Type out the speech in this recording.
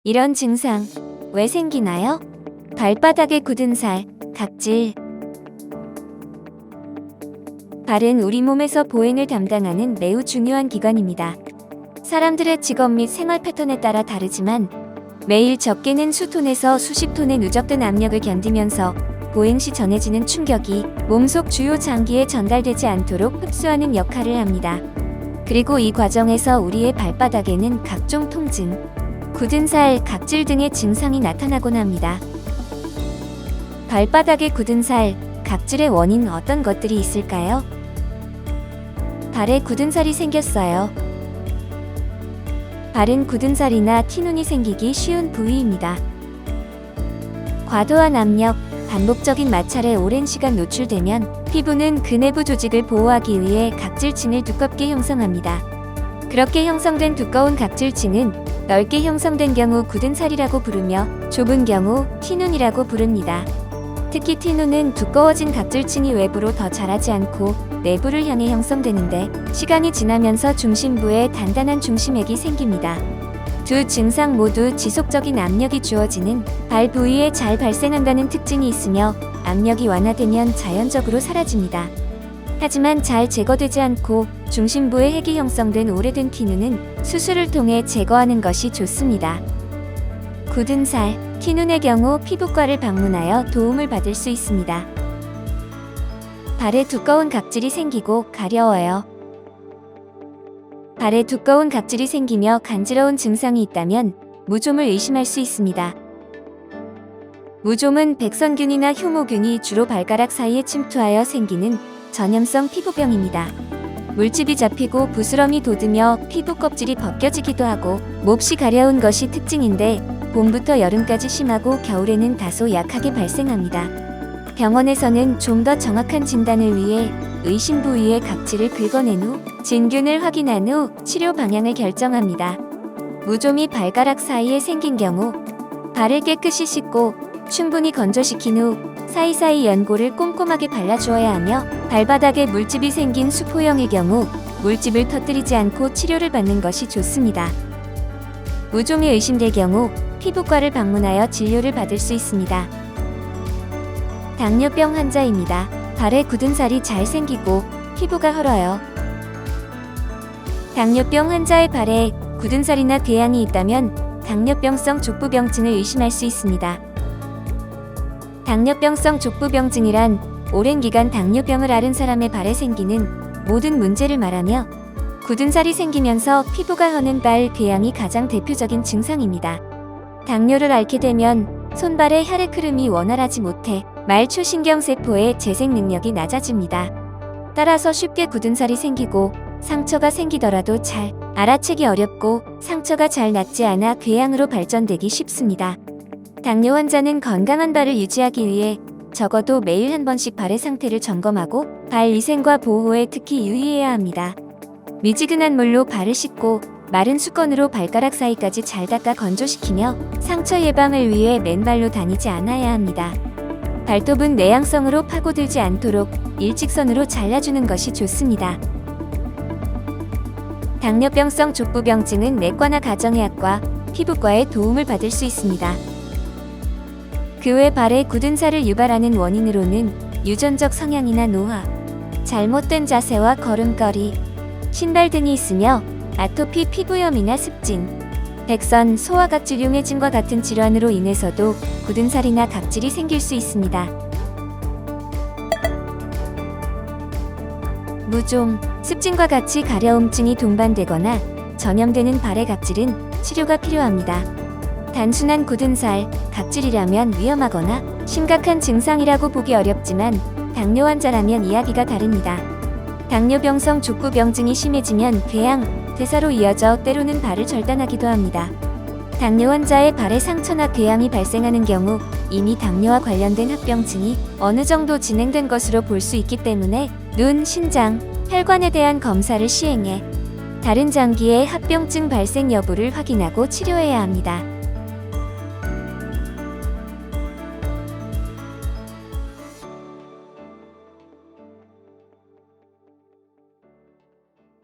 이런 증상 왜 생기나요? 발바닥에 굳은 살, 각질. 발은 우리 몸에서 보행을 담당하는 매우 중요한 기관입니다. 사람들의 직업 및 생활 패턴에 따라 다르지만 매일 적게는 수톤에서 수십 톤의 누적된 압력을 견디면서 보행 시 전해지는 충격이 몸속 주요 장기에 전달되지 않도록 흡수하는 역할을 합니다. 그리고 이 과정에서 우리의 발바닥에는 각종 통증, 굳은 살, 각질 등의 증상이 나타나곤 합니다. 발바닥에 굳은 살, 각질의 원인 어떤 것들이 있을까요? 발에 굳은 살이 생겼어요. 발은 굳은 살이나 티눈이 생기기 쉬운 부위입니다. 과도한 압력, 반복적인 마찰에 오랜 시간 노출되면 피부는 그 내부 조직을 보호하기 위해 각질층을 두껍게 형성합니다. 그렇게 형성된 두꺼운 각질층은 넓게 형성된 경우 굳은 살이라고 부르며 좁은 경우 티눈이라고 부릅니다. 특히 티눈은 두꺼워진 각질층이 외부로 더 자라지 않고 내부를 향해 형성되는데 시간이 지나면서 중심부에 단단한 중심액이 생깁니다. 두 증상 모두 지속적인 압력이 주어지는 발 부위에 잘 발생한다는 특징이 있으며 압력이 완화되면 자연적으로 사라집니다. 하지만 잘 제거되지 않고 중심부에 핵이 형성된 오래된 티눈은 수술을 통해 제거하는 것이 좋습니다. 굳은 살, 티눈의 경우 피부과를 방문하여 도움을 받을 수 있습니다. 발에 두꺼운 각질이 생기고 가려워요. 발에 두꺼운 각질이 생기며 간지러운 증상이 있다면 무좀을 의심할 수 있습니다. 무좀은 백선균이나 효모균이 주로 발가락 사이에 침투하여 생기는 전염성 피부병입니다. 물집이 잡히고 부스럼이 돋으며 피부 껍질이 벗겨지기도 하고 몹시 가려운 것이 특징인데 봄부터 여름까지 심하고 겨울에는 다소 약하게 발생합니다. 병원에서는 좀 더 정확한 진단을 위해 의심 부위의 각질을 긁어낸 후 진균을 확인한 후 치료 방향을 결정합니다. 무좀이 발가락 사이에 생긴 경우 발을 깨끗이 씻고 충분히 건조시킨 후 사이사이 연고를 꼼꼼하게 발라주어야 하며 발바닥에 물집이 생긴 수포형의 경우 물집을 터뜨리지 않고 치료를 받는 것이 좋습니다. 무좀이 의심될 경우 피부과를 방문하여 진료를 받을 수 있습니다. 당뇨병 환자입니다. 발에 굳은 살이 잘 생기고 피부가 헐어요. 당뇨병 환자의 발에 굳은 살이나 궤양이 있다면 당뇨병성 족부병증을 의심할 수 있습니다. 당뇨병성 족부병증이란 오랜 기간 당뇨병을 앓은 사람의 발에 생기는 모든 문제를 말하며 굳은 살이 생기면서 피부가 허는 발, 궤양이 가장 대표적인 증상입니다. 당뇨를 앓게 되면 손발의 혈액 흐름이 원활하지 못해 말초신경세포의 재생 능력이 낮아집니다. 따라서 쉽게 굳은 살이 생기고 상처가 생기더라도 잘 알아채기 어렵고 상처가 잘 낫지 않아 궤양으로 발전되기 쉽습니다. 당뇨 환자는 건강한 발을 유지하기 위해 적어도 매일 한 번씩 발의 상태를 점검하고 발 위생과 보호에 특히 유의해야 합니다. 미지근한 물로 발을 씻고 마른 수건으로 발가락 사이까지 잘 닦아 건조시키며 상처 예방을 위해 맨발로 다니지 않아야 합니다. 발톱은 내향성으로 파고들지 않도록 일직선으로 잘라주는 것이 좋습니다. 당뇨병성 족부병증은 내과나 가정의학과, 피부과의 도움을 받을 수 있습니다. 그 외 발에 굳은 살을 유발하는 원인으로는 유전적 성향이나 노화, 잘못된 자세와 걸음걸이, 신발 등이 있으며 아토피 피부염이나 습진, 백선, 소화각질용해짐과 같은 질환으로 인해서도 굳은 살이나 각질이 생길 수 있습니다. 무좀, 습진과 같이 가려움증이 동반되거나 전염되는 발의 각질은 치료가 필요합니다. 단순한 굳은 살, 각질이라면 위험하거나 심각한 증상이라고 보기 어렵지만 당뇨 환자라면 이야기가 다릅니다. 당뇨병성 족부병증이 심해지면 궤양, 대사로 이어져 때로는 발을 절단하기도 합니다. 당뇨 환자의 발에 상처나 궤양이 발생하는 경우 이미 당뇨와 관련된 합병증이 어느 정도 진행된 것으로 볼 수 있기 때문에 눈, 신장, 혈관에 대한 검사를 시행해 다른 장기의 합병증 발생 여부를 확인하고 치료해야 합니다.